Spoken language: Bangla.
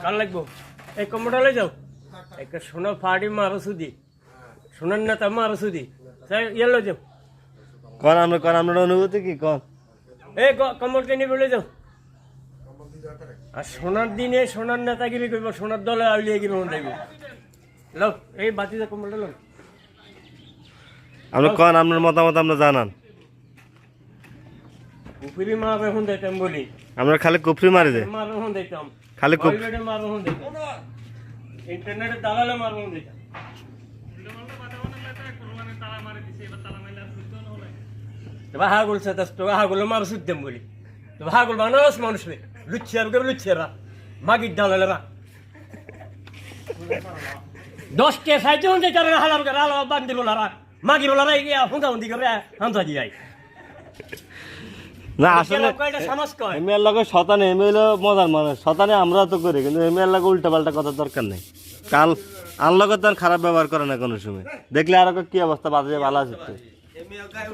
কাল লাগবো এই কম্পিউটার লই যাও একটা সোনা ফাড়ি মারো সুদি সোনার নেতা মারো সুদি ইয়ে লই যাও কোন আমরা অনুভূতি কি কোন এই কম্বল কিনে বলে যাও আর সোনার দিনে সোনার নেতাগিরি করব সোনার দলে আউলিয়ে গিয়ে মন দেখব লও এই বাতিতে কম্বলটা লও আমরা কোন আপনার মতামত আমরা জানান কুফরি মা এখন দিতাম বলি আমরা খালি কুফরি মারি দে মার এখন দিতাম খালি কলবেটে মার এখন দিতাম ইন্টারনেটে দালালে মার এখন দিতাম হাগুল সাতাশ তো হাগুলো মার সুদ্দেম বলি তো হাগুল মানুষ মানুষ লুচ্ছিয়ার কে লুচ্ছিয়ারা মাগির দালালেরা 10টা সাইজে হতে তারা হালাম করে হালা বান্দিল লারা মাগির লারা ইয়া হুঁদা হুঁদি করে হামজা দিয়াই না আসলে কয়টা সমাজ কয় এমএল লগে শতানে এমএল মজার মানুষ শতানে আমরা তো করি কিন্তু এমএল লগে উল্টা পাল্টা কথা দরকার নেই কাল আনলগে তো খারাপ ব্যবহার করে না কোনো সময় দেখলে আর কি অবস্থা বাজে ভালো আছে